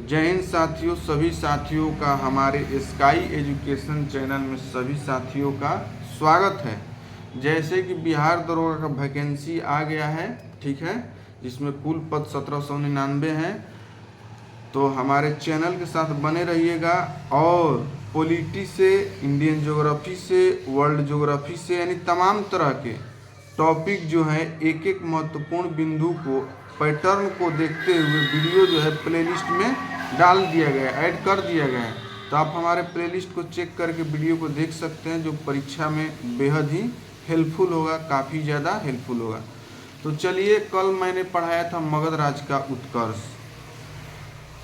जय हिंद साथियों, सभी साथियों का हमारे स्काई एजुकेशन चैनल में सभी साथियों का स्वागत है। जैसे कि बिहार दरोगा का वैकेंसी आ गया है, ठीक है, जिसमें कुल पद 1799 हैं। तो हमारे चैनल के साथ बने रहिएगा और पॉलिटी से, इंडियन ज्योग्राफी से, वर्ल्ड ज्योग्राफी से, यानी तमाम तरह के टॉपिक जो है एक एक महत्वपूर्ण बिंदु को, पैटर्न को देखते हुए वीडियो जो है प्लेलिस्ट में डाल दिया गया, ऐड कर दिया गया है। तो आप हमारे प्लेलिस्ट को चेक करके वीडियो को देख सकते हैं, जो परीक्षा में बेहद ही हेल्पफुल होगा, काफ़ी ज़्यादा हेल्पफुल होगा। तो चलिए, कल मैंने पढ़ाया था मगध राज का उत्कर्ष,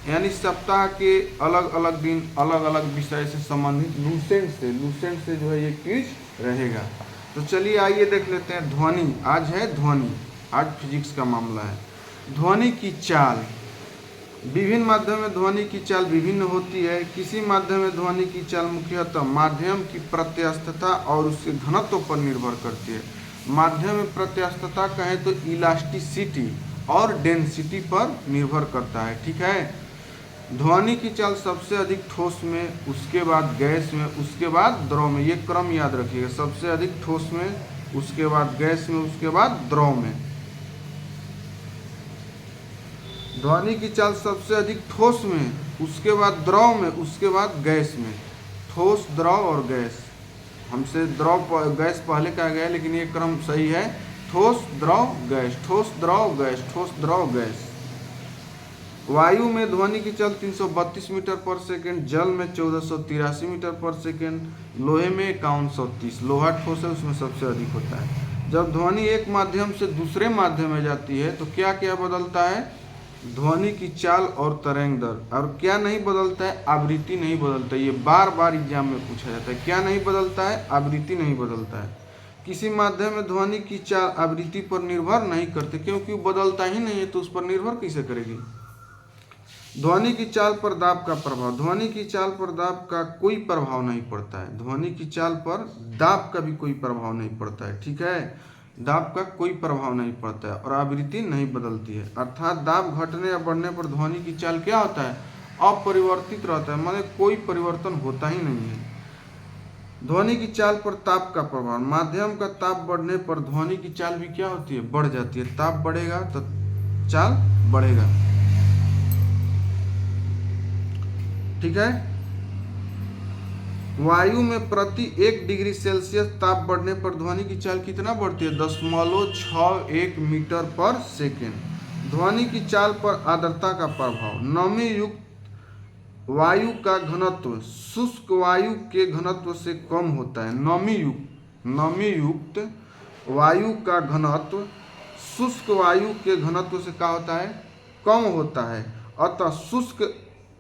यानी सप्ताह के अलग अलग दिन अलग अलग विषय से संबंधित लूसेंट से जो है ये क्विज रहेगा। तो चलिए आइए देख लेते हैं। ध्वनि, आज है ध्वनि, आज फिजिक्स का मामला है। ध्वनि की चाल, विभिन्न माध्यम में ध्वनि की चाल विभिन्न होती है। किसी माध्यम में ध्वनि की चाल मुख्यतः माध्यम की प्रत्यास्थता और उसके घनत्व पर निर्भर करती है। माध्यम में प्रत्यास्थता कहें तो इलास्टिसिटी और डेंसिटी पर निर्भर करता है, ठीक है। ध्वनि की चाल सबसे अधिक ठोस में, उसके बाद गैस में, उसके बाद द्रव में, ये क्रम याद रखिएगा। सबसे अधिक ठोस में, उसके बाद गैस में, उसके बाद द्रव में। ध्वनि की चाल सबसे अधिक ठोस में, उसके बाद द्रव में, उसके बाद गैस में। ठोस, द्रव और गैस। हमसे द्रव गैस पहले कहा गया है, लेकिन ये क्रम सही है। ठोस, द्रव, गैस, ठोस, द्रव, गैस, ठोस, द्रव, गैस। वायु में ध्वनि की चाल 332 मीटर पर सेकेंड, जल में 1483 मीटर पर सेकेंड, लोहे में 5130। लोहा ठोस है, उसमें सबसे अधिक होता है। जब ध्वनि एक माध्यम से दूसरे माध्यम में जाती है तो क्या क्या बदलता है? ध्वनि की चाल और तरंग दर। और क्या नहीं बदलता है? आवृत्ति नहीं बदलता। ये बार बार एग्जाम में पूछा जाता है। क्या नहीं बदलता है? आवृत्ति नहीं बदलता है। किसी माध्यम में ध्वनि की चाल आवृत्ति पर निर्भर नहीं करती, क्योंकि वो बदलता ही नहीं है, तो उस पर निर्भर कैसे करेगी? ध्वनि की चाल पर दाब का प्रभाव। ध्वनि की चाल पर दाब का कोई प्रभाव नहीं पड़ता है। ध्वनि की चाल पर दाब का भी कोई प्रभाव नहीं पड़ता है, ठीक है। दाब का कोई प्रभाव नहीं पड़ता है और आवृत्ति नहीं बदलती है। अर्थात दाब घटने या बढ़ने पर ध्वनि की चाल क्या होता है? अपरिवर्तित रहता है, माने कोई परिवर्तन होता ही नहीं है। ध्वनि की चाल पर ताप का प्रभाव। माध्यम का ताप बढ़ने पर ध्वनि की चाल भी क्या होती है? बढ़ जाती है। ताप बढ़ेगा तो चाल बढ़ेगा, ठीक है। वायु में प्रति 1 डिग्री सेल्सियस ताप बढ़ने पर ध्वनि की चाल कितना बढ़ती है? 0.61 मीटर पर सेकेंड। ध्वनि की चाल पर आर्द्रता का प्रभाव। नमी युक्त वायु का घनत्व शुष्क वायु के घनत्व से कम होता है। नमी युक्त वायु का घनत्व शुष्क वायु के घनत्व से क्या होता है? कम होता है। अतः शुष्क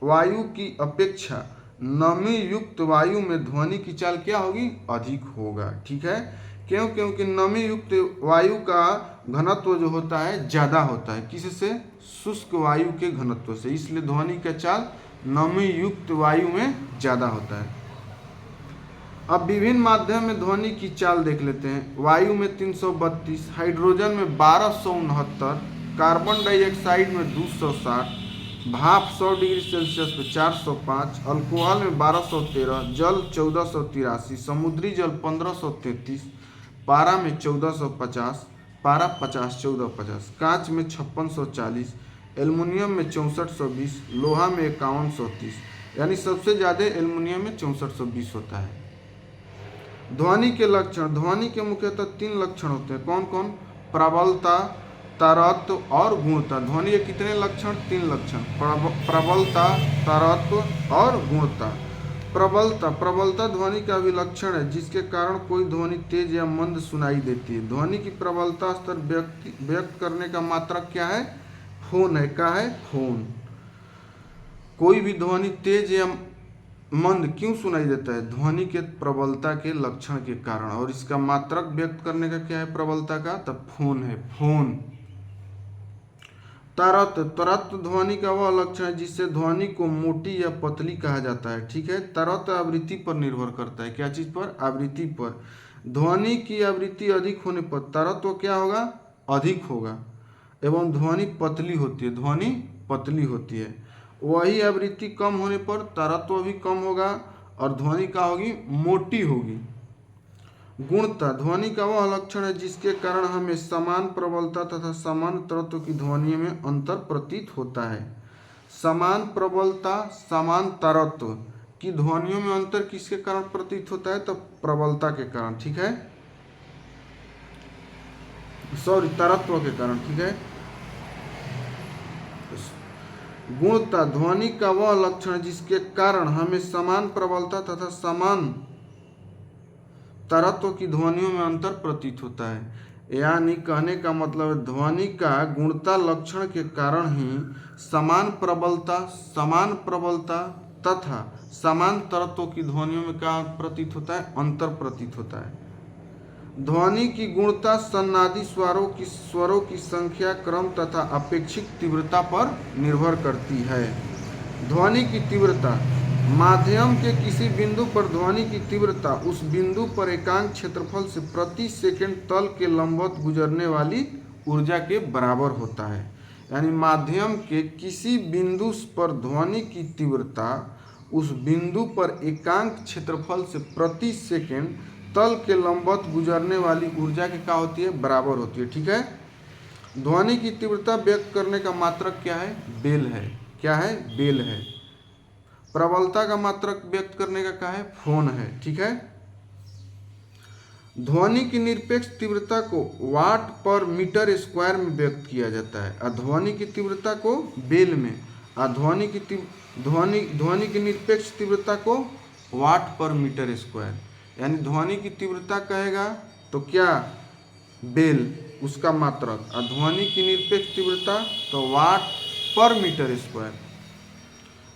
वायु की अपेक्षा नमी युक्त वायु में ध्वनि की चाल क्या होगी? अधिक होगा, ठीक है। क्यों? क्योंकि नमी युक्त वायु का घनत्व जो होता है ज़्यादा होता है। किससे? शुष्क वायु के घनत्व से। इसलिए ध्वनि का चाल नमी युक्त वायु में ज़्यादा होता है। अब विभिन्न माध्यम में ध्वनि की चाल देख लेते हैं। वायु में 332, हाइड्रोजन में 1269, कार्बन डाइऑक्साइड में 260, भाप 100 डिग्री सेल्सियस पे 405, अल्कोहल में 1213, जल 1483, समुद्री जल 1533, पारा में 1450, पारा 50, 1450, कांच में 5640, एल्युमिनियम में 6420, लोहा में 5130। यानी सबसे ज़्यादा एल्युमिनियम में 6420 होता है। ध्वनि के लक्षण। ध्वनि के मुख्यतः 3 लक्षण होते हैं। कौन कौन? प्रबलता, तरत्व और गुणता। ध्वनि के कितने लक्षण? 3 लक्षण। प्रबलता, तरत्व और गुणता। प्रबलता ध्वनि का विलक्षण है, जिसके कारण कोई ध्वनि तेज या मंद सुनाई देती है। ध्वनि की प्रबलता स्तर व्यक्त करने का मात्रक क्या है? फोन है। क्या है? फोन। कोई भी ध्वनि तेज या मंद क्यों सुनाई देता है? ध्वनि के प्रबलता के लक्षण के कारण। और इसका मात्रक व्यक्त करने का क्या है प्रबलता का? तब फोन है, फोन। तरत्व ध्वनि का वह लक्षण है जिससे ध्वनि को मोटी या पतली कहा जाता है, ठीक है। तरत्व आवृत्ति पर निर्भर करता है। क्या चीज पर? आवृत्ति पर। ध्वनि की आवृत्ति अधिक होने पर तरत्व क्या होगा? अधिक होगा। एवं ध्वनि पतली होती है। ध्वनि पतली होती है। वही आवृत्ति कम होने पर तरत्व भी कम होगा और ध्वनि का होगी मोटी होगी। गुणता ध्वनि का वह लक्षण है जिसके कारण हमें समान प्रबलता तथा समान तरत्व की ध्वनि में अंतर प्रतीत होता है। समान प्रबलता समान तरत्व की ध्वनियों में अंतर किसके कारण प्रतीत होता है? तो प्रबलता के कारण, ठीक है, सॉरी तरत्व के कारण, ठीक है। गुणता ध्वनि का वह लक्षण जिसके कारण हमें समान प्रबलता तथा समान तरत्व की ध्वनियों में अंतर प्रतीत होता है। यानी कहने का मतलब है ध्वनि का गुणता लक्षण के कारण ही समान प्रबलता तथा समान तरत्व की ध्वनियों में क्या प्रतीत होता है? अंतर प्रतीत होता है। ध्वनि की गुणता सन्नादी स्वरों की संख्या, क्रम तथा अपेक्षित तीव्रता पर निर्भर करती है। ध्वनि की तीव्रता माध्यम के किसी बिंदु पर ध्वनि की तीव्रता उस बिंदु पर एकांक क्षेत्रफल से प्रति सेकंड तल के लंबवत गुजरने वाली ऊर्जा के बराबर होता है। यानी माध्यम के किसी बिंदु पर ध्वनि की तीव्रता उस बिंदु पर एकांक क्षेत्रफल से प्रति सेकंड तल के लंबवत गुजरने वाली ऊर्जा की क्या होती है? बराबर होती है, ठीक है। ध्वनि की तीव्रता व्यक्त करने का मात्रक क्या है? बेल है। क्या है? बेल है। प्रबलता का मात्रक व्यक्त करने का क्या है? फोन है, ठीक है। ध्वनि की निरपेक्ष तीव्रता को वाट पर मीटर स्क्वायर में व्यक्त किया जाता है और ध्वनि की तीव्रता को बेल में, और ध्वनि की निरपेक्ष तीव्रता को वाट पर मीटर स्क्वायर। यानी ध्वनि की तीव्रता कहेगा तो क्या? बेल उसका मात्रक, और ध्वनि की निरपेक्ष तीव्रता तो वाट पर मीटर स्क्वायर।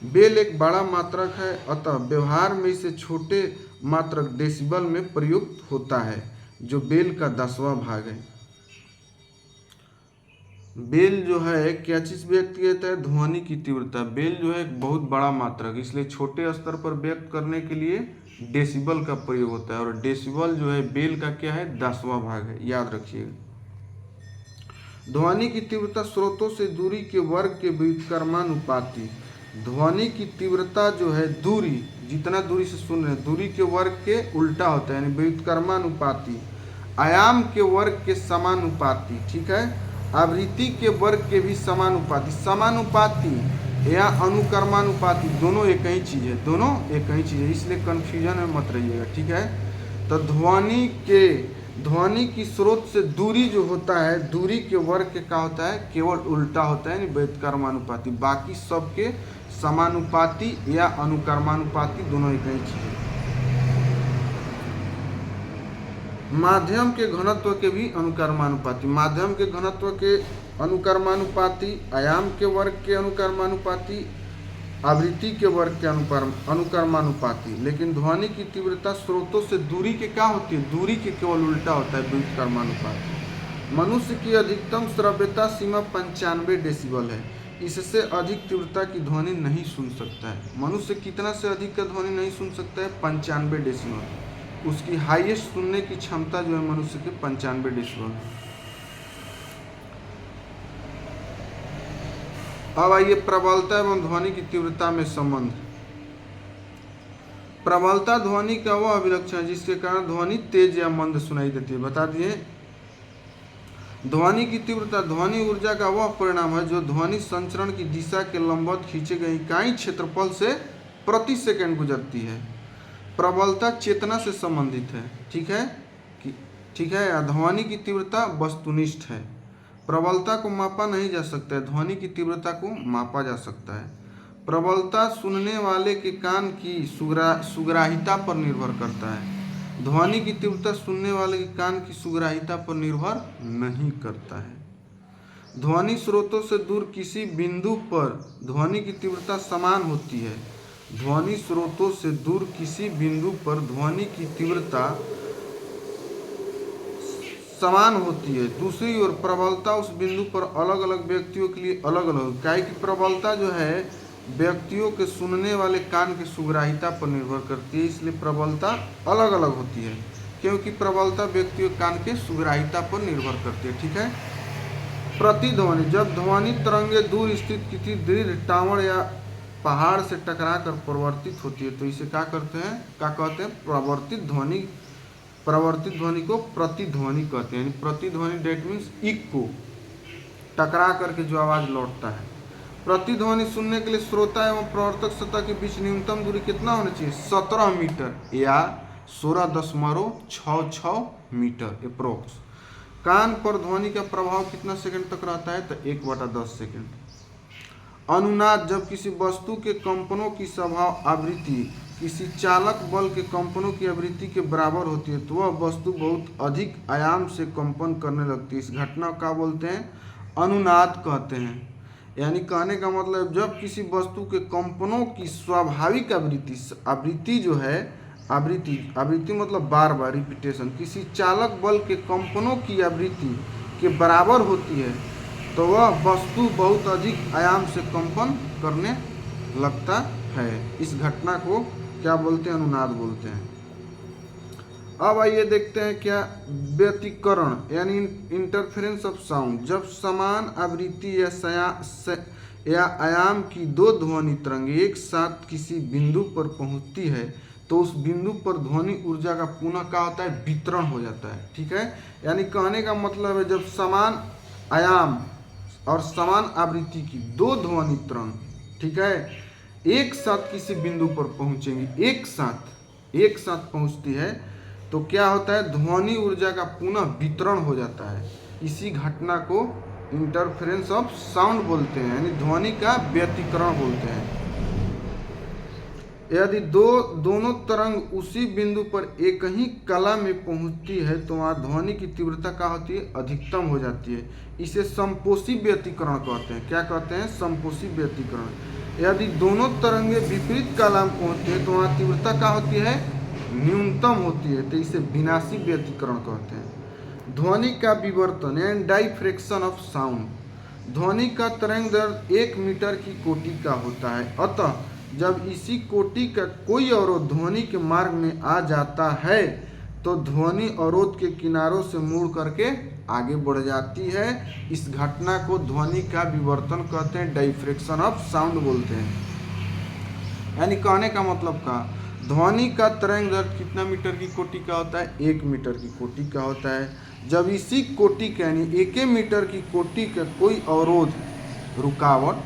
बेल एक बड़ा मात्रक है, अतः व्यवहार में इसे छोटे मात्रक डेसिबल में प्रयुक्त होता है, जो बेल का 10वां भाग है। बेल जो है क्या चीज व्यक्त किया जाता है? ध्वनि की तीव्रता। बेल जो है एक बहुत बड़ा मात्रक, इसलिए छोटे स्तर पर व्यक्त करने के लिए डेसिबल का प्रयोग होता है, और डेसिबल जो है बेल का क्या है? 10वां भाग है, याद रखिएगा। ध्वनि की तीव्रता स्रोतों से दूरी के वर्ग के व्युत्क्रमानुपाती। ध्वनि की तीव्रता जो है दूरी, जितना दूरी से सुन रहे हैं, दूरी के वर्ग के उल्टा होता है, यानी व्युत्क्रमानुपाती। आयाम के वर्ग के समानुपाती, ठीक है। आवृत्ति के वर्ग के भी समानुपाती। समानुपाती या अनुक्रमानुपाती दोनों एक ही चीज है, दोनों एक ही चीज है, इसलिए कंफ्यूजन में मत रहिएगा, ठीक है। तो ध्वनि की स्रोत से दूरी जो होता है, दूरी के वर्ग के क्या होता है? केवल उल्टा होता है, यानी व्युत्क्रमानुपाती। बाकी सबके समानुपाती या अनुक्रमानुपाती दोनों एक ही चीज है। माध्यम के घनत्व के भी अनुक्रमानुपाती। माध्यम के घनत्व के अनुक्रमानुपाती, आयाम के वर्ग के अनुक्रमानुपाती, आवृत्ति के वर्ग के अनुक्रमानुपाती। लेकिन ध्वनि की तीव्रता स्रोतों से दूरी के क्या होती है? दूरी के केवल उल्टा होता है, व्युत्क्रमानुपाती। मनुष्य की अधिकतम श्रव्यता सीमा 95 डेसिबल है। इससे अधिक तीव्रता की ध्वनि नहीं सुन सकता है। मनुष्य कितना से अधिक का ध्वनि नहीं सुन सकता है? 95 डेसिबल। उसकी हाईएस्ट सुनने की क्षमता जो है मनुष्य के 95 डेसिबल है। अब आइए प्रबलता एवं ध्वनि की तीव्रता में संबंध। प्रबलता ध्वनि का वह अभिलक्षण है जिसके कारण ध्वनि तेज या मंद सुनाई देती है। बता दिए, ध्वनि की तीव्रता ध्वनि ऊर्जा का वह परिणाम है जो ध्वनि संचरण की दिशा के लंबवत खींचे गए इकाई क्षेत्रफल से प्रति सेकंड गुजरती है। प्रबलता चेतना से संबंधित है, ठीक है, ठीक है। ध्वनि की तीव्रता वस्तुनिष्ठ है। प्रबलता को मापा नहीं जा सकता है, ध्वनि की तीव्रता को मापा जा सकता है। प्रबलता सुनने वाले के कान की सुग्राहिता पर निर्भर करता है। ध्वनि की तीव्रता सुनने वाले के कान की सुग्राहिता पर निर्भर नहीं करता है। ध्वनि स्रोतों से दूर किसी बिंदु पर ध्वनि की तीव्रता समान होती है। ध्वनि स्रोतों से दूर किसी बिंदु पर ध्वनि की तीव्रता समान होती है। दूसरी ओर प्रबलता उस बिंदु पर अलग अलग व्यक्तियों के लिए अलग अलग, क्या कि प्रबलता जो है व्यक्तियों के सुनने वाले कान की सुग्राहिता पर निर्भर करती है, इसलिए प्रबलता अलग अलग होती है, क्योंकि प्रबलता व्यक्तियों कान के सुग्राहिता पर निर्भर करती है, ठीक है। प्रतिध्वनि, जब ध्वनि तरंगे दूर स्थित किसी दृढ़ टावर या पहाड़ से टकरा कर परिवर्तित होती है तो इसे क्या कहते हैं प्रवर्तित ध्वनि को प्रतिध्वनि कहते हैं। यानी प्रतिध्वनि डेट मीन्स इको, टकरा करके जो आवाज लौटता है। प्रतिध्वनि सुनने के लिए श्रोता एवं प्रवर्तक सतह के बीच न्यूनतम दूरी कितना होना चाहिए? 17 मीटर या 16.66 मीटर अप्रोक्स। कान पर ध्वनि का प्रभाव कितना सेकंड तक रहता है? तो 1/10 सेकंड। अनुनाद, जब किसी वस्तु के कंपनों की स्वभाव आवृत्ति किसी चालक बल के कंपनों की आवृत्ति के बराबर होती है तो वह वस्तु बहुत अधिक आयाम से कंपन करने लगती है। इस घटना का बोलते हैं अनुनाद कहते हैं। यानी कहने का मतलब जब किसी वस्तु के कंपनों की स्वाभाविक आवृत्ति जो है, आवृत्ति मतलब बार बार रिपीटेशन, किसी चालक बल के कंपनों की आवृत्ति के बराबर होती है तो वह वस्तु बहुत अधिक आयाम से कंपन करने लगता है। इस घटना को क्या बोलते हैं? अनुनाद बोलते हैं। अब आइए देखते हैं क्या व्यतिकरण यानी इंटरफेरेंस ऑफ साउंड। जब समान आवृत्ति या आयाम की दो ध्वनि तरंगें एक साथ किसी बिंदु पर पहुंचती है तो उस बिंदु पर ध्वनि ऊर्जा का पुनः क्या होता है? वितरण हो जाता है। ठीक है, यानी कहने का मतलब है जब समान आयाम और समान आवृत्ति की दो ध्वनि तरंग, ठीक है, एक साथ किसी बिंदु पर पहुंचेंगी, एक साथ पहुंचती है तो क्या होता है? ध्वनि ऊर्जा का पुनः वितरण हो जाता है। इसी घटना को इंटरफेरेंस ऑफ साउंड बोलते हैं, यानी ध्वनि का व्यतिकरण बोलते हैं। यदि दोनों तरंग उसी बिंदु पर एक ही कला में पहुंचती है तो वहाँ ध्वनि की तीव्रता क्या होती है? अधिकतम हो जाती है। इसे समपोषी व्यतिकरण कहते हैं। क्या कहते हैं? समपोषी व्यतिकरण। यदि दोनों तरंगे विपरीत कला में पहुंचती है तो वहाँ तीव्रता क्या होती है? न्यूनतम होती है, तो इसे विनाशी व्यतिकरण कहते हैं। ध्वनि का विवर्तन यानी डाइफ्रैक्शन ऑफ साउंड। ध्वनि का तरंग दैर्ध्य 1 मीटर की कोटि का होता है, अतः जब इसी कोटि का कोई अवरोध ध्वनि के मार्ग में आ जाता है तो ध्वनि अवरोध के किनारों से मुड़ करके आगे बढ़ जाती है। इस घटना को ध्वनि का विवर्तन कहते हैं, डाइफ्रैक्शन ऑफ साउंड बोलते हैं। यानी कहने का मतलब का ध्वनि का तरंग दैर्ध्य कितना मीटर की कोटि का होता है? 1 मीटर की कोटि का होता है। जब इसी कोटि का यानी 1 मीटर की कोटि का कोई अवरोध रुकावट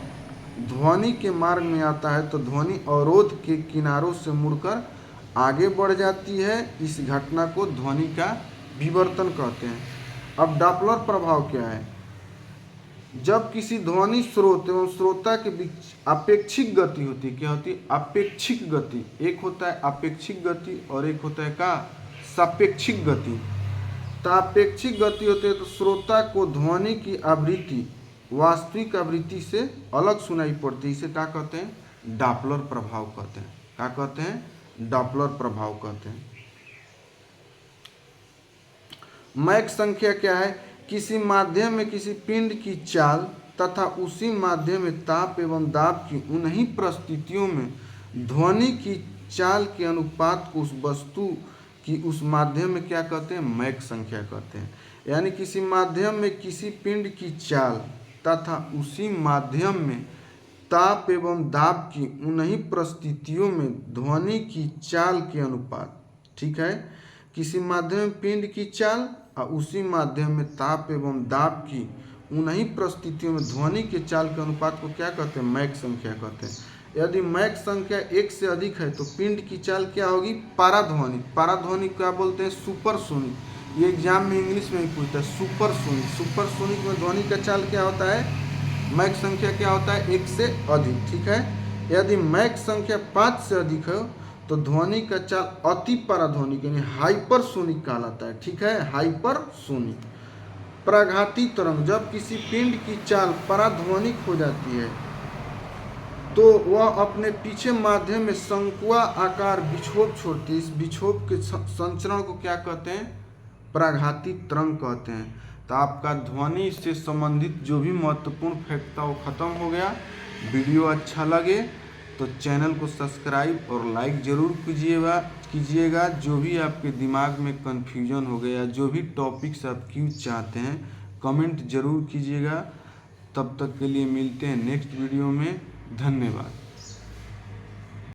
ध्वनि के मार्ग में आता है तो ध्वनि अवरोध के किनारों से मुड़कर आगे बढ़ जाती है। इस घटना को ध्वनि का विवर्तन कहते हैं। अब डॉपलर प्रभाव क्या है? जब किसी ध्वनि स्रोत एवं श्रोता के बीच अपेक्षिक गति होती है, क्या होती है? अपेक्षिक गति। एक होता है अपेक्षिक गति और एक होता है का सापेक्षिक गति। तो अपेक्षिक गति होती है तो श्रोता को ध्वनि की आवृत्ति वास्तविक आवृत्ति से अलग सुनाई पड़ती है। इसे क्या कहते हैं? डॉपलर प्रभाव कहते हैं। क्या कहते हैं? डॉपलर प्रभाव कहते हैं। मैक संख्या क्या है? किसी माध्यम में किसी पिंड की चाल तथा उसी माध्यम में ताप एवं दाब की उन्हीं परिस्थितियों में ध्वनि की चाल के अनुपात को उस वस्तु की उस माध्यम में क्या कहते हैं? मैक संख्या कहते हैं। यानी किसी माध्यम में किसी पिंड की चाल तथा उसी माध्यम में ताप एवं दाब की उन्हीं परिस्थितियों में ध्वनि की चाल के अनुपात, ठीक है, किसी माध्यम में पिंड की चाल और उसी माध्यम में ताप एवं दाब की उन्हीं परिस्थितियों में ध्वनि के चाल के अनुपात को क्या कहते हैं? मैक संख्या कहते हैं। यदि मैक संख्या 1 से अधिक है तो पिंड की चाल क्या होगी? पाराध्वनि। पाराध्वनि क्या बोलते हैं? सुपरसोनिक। ये एग्जाम में इंग्लिश में ही पूछता है, सुपरसोनिक। सुपरसोनिक में ध्वनि का चाल क्या होता है? मैक संख्या क्या होता है? 1 से अधिक, ठीक है। यदि मैक संख्या 5 से अधिक है तो ध्वनि का चाल अति पाराध्वनिक यानी हाइपरसोनिक कहलाता है, ठीक है, हाइपरसोनिक। प्राघाती तरंग, जब किसी पिंड की चाल पराध्वनिक हो जाती है तो वह अपने पीछे माध्यम में शंकुआ आकार विक्षोभ छोड़ती है। इस विक्षोभ के संचरण को क्या कहते हैं? प्राघाती तरंग कहते हैं। तो आपका ध्वनि से संबंधित जो भी महत्वपूर्ण फैक्ट था वो खत्म हो गया। वीडियो अच्छा लगे तो चैनल को सब्सक्राइब और लाइक ज़रूर कीजिएगा। जो भी आपके दिमाग में कन्फ्यूजन हो गया, जो भी टॉपिक्स आप क्यों चाहते हैं, कमेंट ज़रूर कीजिएगा। तब तक के लिए मिलते हैं नेक्स्ट वीडियो में। धन्यवाद।